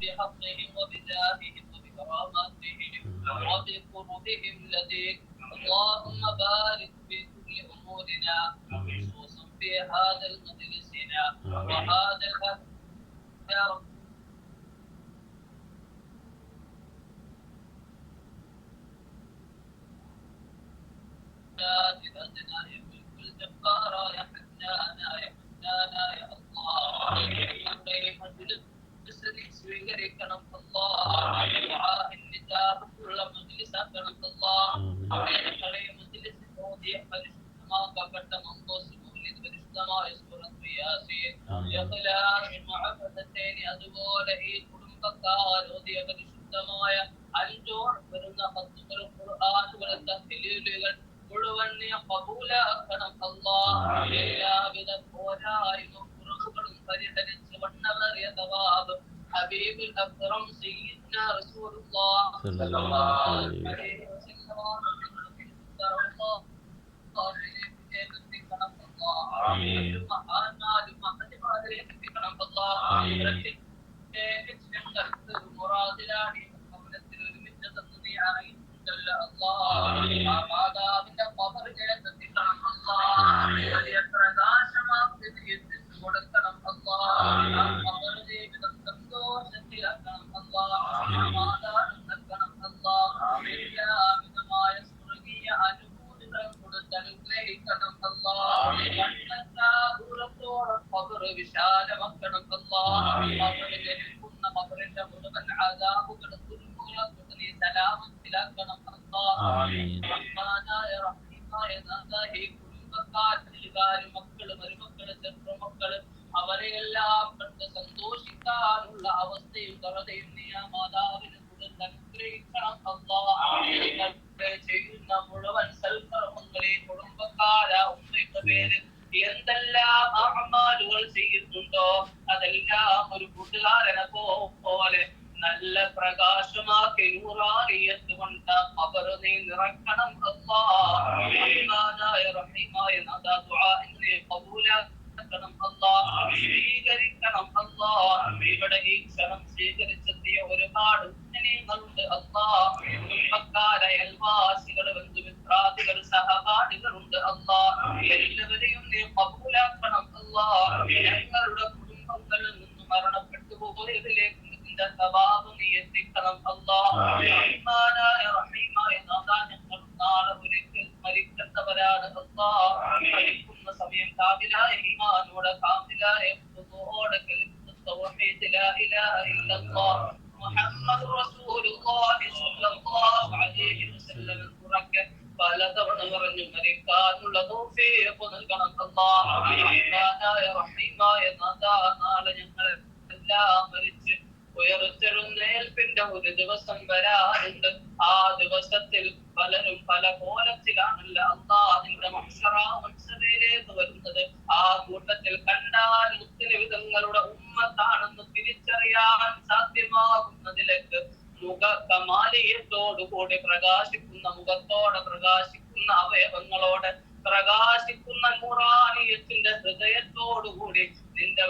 بحقهم وبجاههم وبكراماتهم وبقربهم لديك. اللهم بارك في كل أمورنا وخصوصا في هذا المجلسنا وهذا يا رب. بأدنى يملك الجبار يا حنانا يا حنانا يا الله. സ്വീകരിക്കണം പരിശുദ്ധമാക്കപ്പെട്ട അതുപോലെ ഈ കുടുംബക്കാർ ഓതിയ പരിശുദ്ധമായ 5 വരുന്ന 10 ഖുർആനുകൾ തഹ്ലീലുകൾ മുഴുവൻ നീ ഖബൂലാക്കണം അല്ലാഹ്. എല്ലാവിധ പോരായ്മകളും കുറവുകളും പരിഹരിച്ച് വണ്ണമേറിയ തവാബ് ഹബീബുൽ അക്രം സയ്യിദ്നാ റസൂലുള്ളാഹ് സ്വല്ലല്ലാഹു അലൈഹി വസല്ലം മാതാവിന്റെ പ്രകാശമാക്കി കൊടുക്കണം ജീവിതം സന്തോഷത്തിലാക്കണം മാതാവിനെക്കണം എല്ലാവിധമായ സ്വർഗീയ അനുഭൂതികൾ കൊടുത്ത് അനുഗ്രഹിക്കണം ദൂരത്തോളം ഖബർ വിശാലമാക്കണം ലഭിക്കുന്ന ഖബറിന്റെ മുഴുവൻ അദാബുകളും ദുൽമുകളും കൊണ്ട് നീ സലാമത്തിലാക്കണം റഹ്മാനായ റഹീമായ നാഥാ ഈ കുടുംബക്കാരും മക്കള് മരുമക്കള് ചെറുമക്കള് അവരെയെല്ലാം കണ്ട് സന്തോഷിക്കാനുള്ള അവസ്ഥയും കറതയും നീ ആ മാതാവിന് കൊടുത്ത് അനുഗ്രഹിക്കണം ചെയ്യുന്ന മുഴുവൻ സൽക്കർമ്മങ്ങളെ കുടുംബക്കാരാ ഉമ്മയുടെ പേര് എന്തെല്ലാം അഅ്മാലുകൾ ചെയ്യുന്നുണ്ടോ അതെല്ലാം ഒരു കൂട്ടുകാരനെ പോലെ നല്ല പ്രകാശമാക്കി നൂറാനിയത്ത് കൊണ്ട് ഖബർ നീ നിറക്കണം അല്ലാഹ്. റഹീമായ നാഥാ ദുആ നീ ഖബൂലാക്കണം അല്ലാഹ്, സ്വീകരിക്കണം അല്ലാഹ്. ഇവിടെ ഈ ക്ഷണം സ്വീകരിച്ചെത്തിയ ഒരുപാട് മുഅ്മിനീങ്ങളുണ്ട് അല്ലാഹ്. കുടുംബക്കാരെ അയൽവാസികൾ ബന്ധുമിത്രാദികൾ സഹപാഠികളുണ്ട് അല്ലാഹ്. എല്ലാവരെയും നീ ഖബൂലാക്കണം അല്ലാഹ്. ഞങ്ങളുടെ കുടുംബങ്ങളിൽ നിന്ന് മരണപ്പെട്ടു പോയതിലേക്ക് തവാബ് നീ എത്തിക്കണം അല്ലാഹ്. റഹ്മാനായ റഹീമായ നാഥാ ഞങ്ങൾ നാളെ ഒരിക്കൽ മരിക്കുന്നവരാണ് അല്ലാഹ്. മരിക്കുന്ന സമയം കാമിലായ ഈമാനോടെ കാമിലായ ഖുദൂഓടെ കലിമത്ത് തൗഹീദ് ലാ ഇലാഹ ഇല്ലല്ലാഹ് മുഹമ്മദുർ റസൂലുള്ളാഹി സ്വല്ലല്ലാഹു അലൈഹി വസല്ലം ഉറക്കെ പലതവണ പറഞ്ഞു മരിക്കാനുള്ള തൗഫീഖ് നൽകണം അല്ലാഹ്. റഹ്മാനായ റഹീമായ നാഥാ നാളെ ഞങ്ങൾ എല്ലാം മരിച്ച് ഉയർത്തെഴുന്നേൽപ്പിന്റെ ഒരു ദിവസം വരാറുണ്ട്. ആ ദിവസത്തിൽ പലരും പല കോലത്തിലാണല്ലോ അല്ലാഹ് നിന്റെ മഹ്ശറയിലേക്ക് വരുന്നത്. ആ കൂട്ടത്തിൽ കണ്ടാൽ മുസ്ലിംകളുടെ ഉമ്മത്താണെന്ന് തിരിച്ചറിയാൻ സാധ്യമാകുന്നതിലേക്ക് കമാലിയത്തോടുകൂടി പ്രകാശിക്കുന്ന മുഖത്തോടെ പ്രകാശിക്കുന്ന അവയവങ്ങളോടെ പ്രകാശിക്കുന്ന നൂറാനിയത്തിന്റെ ഹൃദയത്തോടുകൂടി നിന്റെ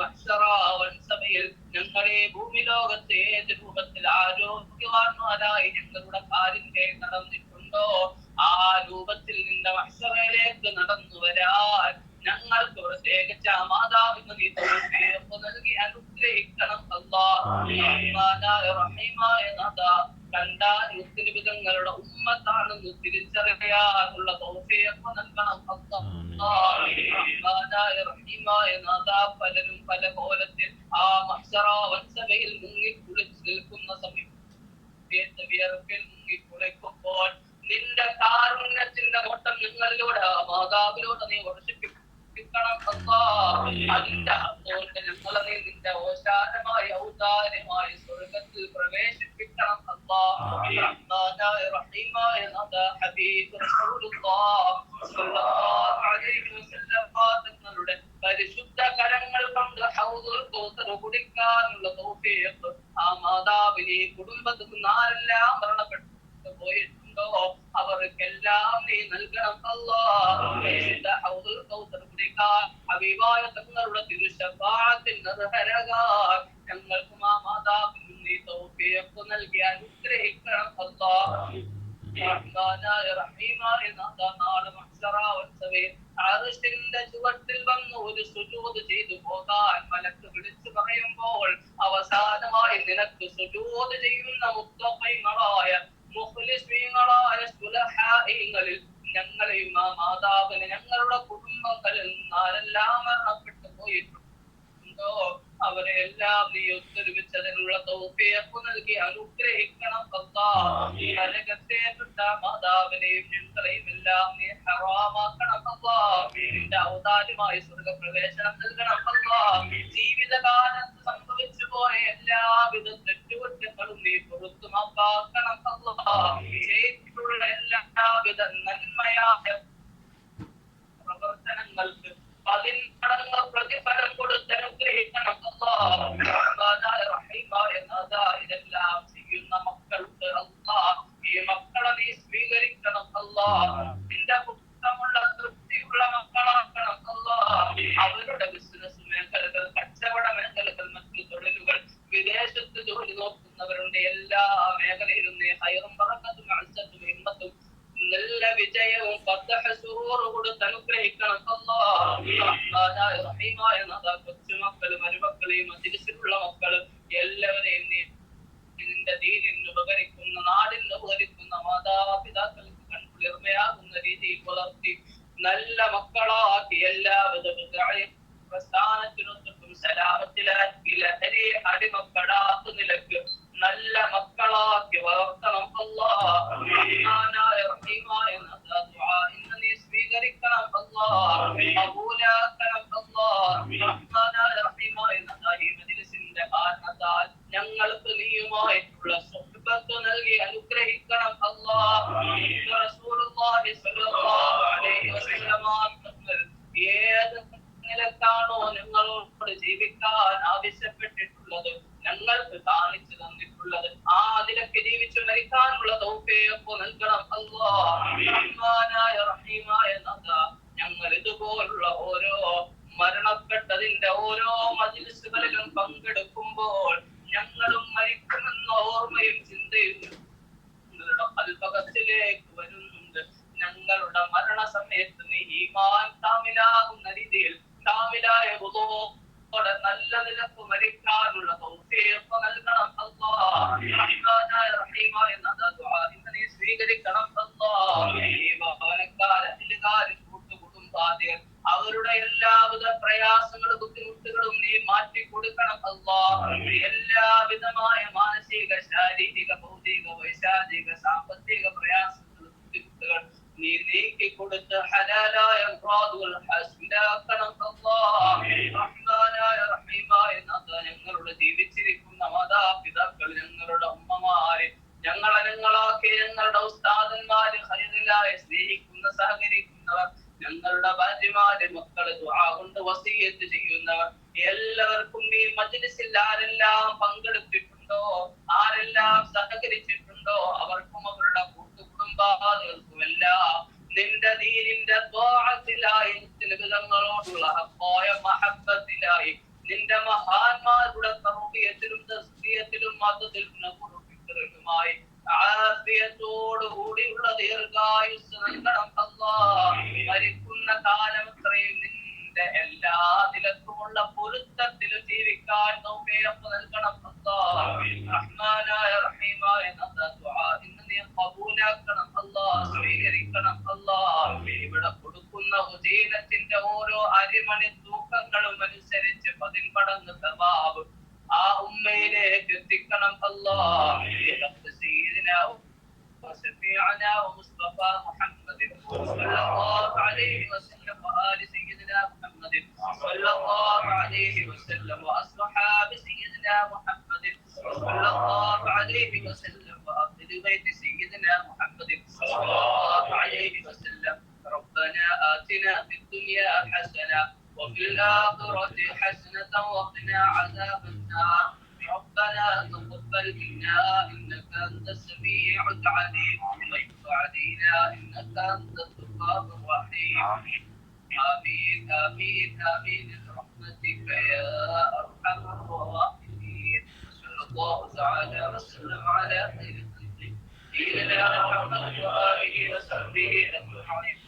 സഭയിൽ ഞങ്ങളെ ഭൂമി ലോകത്തെ ഏത് രൂപത്തിൽ ആരോഗ്യവാന്മാരായി ഞങ്ങളുടെ കാലിന്റെ നടന്നിട്ടുണ്ടോ ആ രൂപത്തിൽ നിന്റെ മഹ്ശറയിലേക്ക് നടന്നു വരാൻ ഞങ്ങൾക്ക് പ്രത്യേകിച്ച് ആ മാതാവിന് നീ തൗഫീഖ് നൽകി അനുഗ്രഹിക്കണം അല്ലാഹ്. റഹീമായ നാഥാ കണ്ടാൽ മുസ്ലിംകളുടെ ഉമ്മത്താണെന്ന് തിരിച്ചറിയാനുള്ള തൗഫീഖ് നൽകണം അല്ലാഹ്. റഹീമായ നാഥാ പലരും പല കോലത്തിൽ ആ മഹ്ശറ വൻസഭയിൽ മുങ്ങി കുളിച്ച് നിൽക്കുന്ന സമയത്ത് വിയർപ്പിൽ മുങ്ങി കുളിക്കുമ്പോൾ നിന്റെ കാരുണ്യത്തിന്റെ ഓട്ടം ഞങ്ങളിലൂടെ ആ മാതാവിലൂടെ നീ വർഷിപ്പിക്കണം അല്ലാഹ്. അതിന്റെ അതുകൊണ്ട് ഞങ്ങളെ നീ നിന്റെ ഓശാരമായ ഔദാര്യമായ സ്വർഗത്തിൽ പ്രവേശിപ്പിക്കണം അല്ലാഹ്. റഹീമായ നാഥാ ഹബീബ് റസൂലുള്ളാഹ് സ്വല്ലല്ലാഹു അലൈഹി വസല്ലം തങ്ങളുടെ പരിശുദ്ധ കരങ്ങൾ കൊണ്ട് ഹൗദുൽ കൗസർ കുടിക്കാനുള്ള തൗഫീഖ് ആ മാതാവിനെ കുടുംബത്തിൽ ആരെല്ലാം മരണപ്പെട്ടു പോയിട്ടുണ്ടോ അവർക്കെല്ലാം നീ നൽകണം അല്ലാഹ്. ഹൗദുൽ കൗസർ കുടിക്കാൻ ഹബീബായ തങ്ങളുടെ തിരുശഫാഅത്തിന് അർഹരാകാൻ ഞങ്ങൾക്കും ആ മാതാവിനും നീ നൽകി അനുഗ്രഹിക്കണം അല്ലാഹ്. റഹ്മാനായ റഹീമായ നാഥാ, നാളെ മഹ്ശറാവസവേ അർശിന്റെ ചുവട്ടിൽ വന്ന് ഒരു സുജൂദ് ചെയ്തു പോകാൻ മലക്ക് വിളിച്ചു പറയുമ്പോൾ അവസാനമായി നിനക്ക് സുജൂദ് ചെയ്യുന്ന മുത്തഖീങ്ങളായ മുഖ്ലിസീങ്ങളായ സുലഹായിങ്ങളിൽ ഞങ്ങളെയും ആ മാതാവിനെ ഞങ്ങളുടെ കുടുംബങ്ങളിൽ ആരെല്ലാം മരണപ്പെട്ടു പോയിട്ടുണ്ടോ അവരെ എല്ലാം നീ ഒത്തൊരുമിച്ചതിനുള്ള തൗഫീഖ് നൽകി അനുഗ്രഹിക്കണം അല്ലാഹ്. നരകത്തെ തൊട്ട മാതാവിനെയും ഞങ്ങളെയും എല്ലാം നീ ഹറാമാക്കണം അല്ലാഹ്. നിന്റെ ഔദാര്യമായി സ്വർഗ്ഗപ്രവേശനം നൽകണം അല്ലാഹ്. ജീവിതകാലത്ത് സംഭവിച്ചു പോയ എല്ലാവിധ തെറ്റുകുറ്റങ്ങളും നീ പുറത്തു മാപ്പാക്കണം അല്ലാഹ്. ചെയ്തിട്ടുള്ള എല്ലാവിധ നന്മയായ പ്രവർത്തനങ്ങൾക്ക് 10 മടങ്ങ് പ്രതിഫലം കൊടുത്ത് അനുഗ്രഹിക്കണം അല്ലാഹ്. റഹീമായ നാഥാ, ഇതെല്ലാം ചെയ്യുന്ന മക്കളുണ്ട് അല്ലാഹ്. ഈ മക്കളെ നീ സ്വീകരിക്കണം അല്ലാഹ്. നിന്റെ പുത്രമുള്ള തൃപ്തിയുള്ള മക്കളാക്കണം അല്ലാഹ്. അവരുടെ ബിസിനസ് മേഖലകൾ, കച്ചവട മേഖലകൾ, മറ്റു തൊഴിലുകൾ, വിദേശത്ത് ജോലി നോക്കുന്നവരുടെ എല്ലാ മേഖലയിലും നീ ഹൈറും ബറക്കത്തും അസ്സത്തും ഹിമ്മത്തും നല്ല വിജയവും ഫതഹ് കൊടുത്ത് അനുഗ്രഹിക്കണം അല്ലാഹ്. റഹ്മാനായ റഹീമായ നാഥാ, കൊച്ചുമക്കള്, മരുമക്കളെയും മജ്‌ലിസിലുള്ള മക്കള് എല്ലാവരെയും നീ നിന്റെ ദീനിന് ഉപകരിക്കുന്ന, നാടിന് ഉപകരിക്കുന്ന മാതാപിതാക്കൾക്ക് കൺകുളിർമയാകുന്ന രീതിയിൽ വളർത്തി നല്ല മക്കളാക്കി എല്ലാവിധ പ്രസ്ഥാനത്തിനൊത്തും സലാമത്തിലാക്കി ലഹരി അടിമപ്പെടാത്ത നിലക്ക് നല്ല മക്കളാക്കി വളർത്തണം അല്ലാഹ്. റഹ്മാനായ റഹീമായ നാഥാ, ദുആ ഇന്ന് നീ സ്വീകരിക്കണം അല്ലാഹ്. ഖബൂലാക്കണം അല്ലാഹ്. റഹ്മാനായ റഹീമായ നാഥാ, ഈ മജ്‌ലിസിന്റെ കാരണത്താൽ ഞങ്ങൾക്ക് നീയുമായിട്ടുള്ള സുഹബത്ത് നൽകി അനുഗ്രഹിക്കണം അല്ലാഹ്. റസൂലുള്ളാഹി സ്വല്ലല്ലാഹു അലൈഹി വസല്ലം ഏത് നിലക്കാണോ ഞങ്ങളോട് ജീവിക്കാൻ ആവശ്യപ്പെട്ടിട്ടുള്ളത്, ഞങ്ങൾക്ക് കാണിച്ചു തന്നിട്ടുള്ളത്, ആ അതിലൊക്കെ ജീവിച്ചു മരിക്കാനുള്ള തൗഫീഖ് നൽകണം അല്ലാഹ്. റഹ്മാനായ റഹീമായ നാഥാ, ഞങ്ങൾ ഇതുപോലുള്ള ഓരോ മരണപ്പെട്ടതിന്റെ ഓരോ മജ്‌ലിസുകളിലും പങ്കെടുക്കുമ്പോൾ ഞങ്ങളും മരിക്കുമെന്ന ഓർമ്മയും ചിന്തയും ഞങ്ങളുടെ അൽപകത്തിലേക്ക് വരുന്നുണ്ട്. ഞങ്ങളുടെ മരണസമയത്ത് നീ ഈമാൻ കാമിലാകുന്ന രീതിയിൽ കാമിലായ വുളൂഅോടെ നല്ല നിലക്ക് മരിക്കാനുള്ള തൗഫീഖ് നൽകണം അല്ലാഹ്. റഹ്മാനായ റഹീമായ നാഥാ, ദുആ ഇന്ന് നീ സ്വീകരിക്കണം അല്ലാഹ്. ഈ ഭവനക്കാർ, അയൽക്കാർ, കൂട്ടുകുടുംബാദികൾ അവരുടെ എല്ലാവിധ പ്രയാസങ്ങളും ബുദ്ധിമുട്ടുകളും നീ മാറ്റി കൊടുക്കണം അല്ലാഹ്. എല്ലാവിധമായ മാനസിക, ശാരീരിക, ഭൗതിക, വൈശാചിക, സാമ്പത്തിക പ്രയാസങ്ങൾ, ബുദ്ധിമുട്ടുകൾ നീ നീക്കി കൊടുത്ത് ഹലാലായ മുറാദുകൾ ഹാസിലാക്കണം അല്ലാഹ്. റഹ്മാനായ റഹീമായ നാഥാ, ഞങ്ങളുടെ ജീവിച്ചിരിക്കുന്ന മാതാപിതാക്കൾ, ഞങ്ങളുടെ ഉമ്മമാരെ, ഞങ്ങളാക്കി ഞങ്ങളുടെ ഉസ്താദന്മാര്, ഖൈറിലായി സ്നേഹിക്കുന്ന സഹകരിക്കുന്നവർ, ഞങ്ങളുടെ ഭാര്യമാര്, മക്കള്, ദുആ കൊണ്ട് വസിയത്ത് ചെയ്യുന്നവർ എല്ലാവർക്കും ഈ മജ്‌ലിസിൽ ആരെല്ലാം പങ്കെടുത്തിട്ടുണ്ടോ, ആരെല്ലാം സഹകരിച്ചിട്ടുണ്ടോ അവർക്കും അവരുടെ കൂട്ടുകുടുംബാദികൾക്കും എല്ലാം നിന്റെ ദീനിന്റെ ത്വാഅത്തിലായി, നിങ്ങളോടുള്ള ഹഖായ മഹബ്ബത്തിലായി, നിന്റെ മഹാന്മാരുടെ തർബിയത്തിലും തസ്ബിയത്തിലും മദദിലും നബുറുമായി ആഫിയത്തോടു കൂടിയുള്ള ദീർഘായുസ്സ് നൽകണം അല്ലാഹ്. മരിക്കുന്ന കാലം അത്രയും നിന്റെ എല്ലാ നിലക്കുമുള്ള പൊരുത്തത്തിലും ജീവിക്കാൻ തൗഫീഖ് നൽകണം അല്ലാഹ്. റഹ്മാനായ റഹീമായ നാഥാ, ദുആ ഇന്ന് നീ ഖബൂലാക്കണം അല്ലാഹ്, സ്വീകരിക്കണം അല്ലാഹ്. ഇവിടെ കൊടുക്കുന്ന ഉദീനത്തിന്റെ ഓരോ അരിമണി തൂക്കങ്ങളും അനുസരിച്ച് 10 മടങ്ങ് സവാബ് ആ ഉമ്മയിലേക്ക് എത്തിക്കണം അല്ലാഹ്. سيدنا وشفيعنا ومصطفى محمد صلى الله عليه وسلم وآل سيدنا محمد صلى الله عليه وسلم وأصحاب سيدنا محمد صلى الله عليه وسلم وأهل بيت سيدنا محمد صلى الله عليه وسلم. ربنا آتنا في الدنيا حسنة وفي الآخرة حسنة وقنا عذاب النار. ربنا تقبل منا إنك أنت السميع العليم وتب علينا إنك أنت التواب الرحيم. آمين آمين آمين برحمتك يا أرحم الراحمين. الله تعالى وسلم على خير خلقه سيدنا محمد وآله وصحبه أجمعين.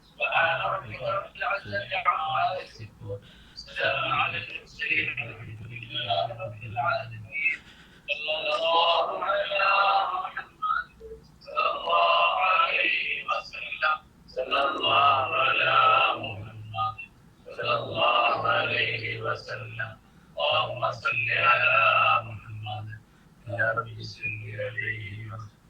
سبحان ربك رب العزة عما يصفون سلام على المرسلين والحمد لله رب العالمين. صلى الله على محمد صلى الله عليه وسلم. صلى الله على محمد صلى الله عليه وسلم. اللهم صل على محمد يا رب صل عليه وسلم.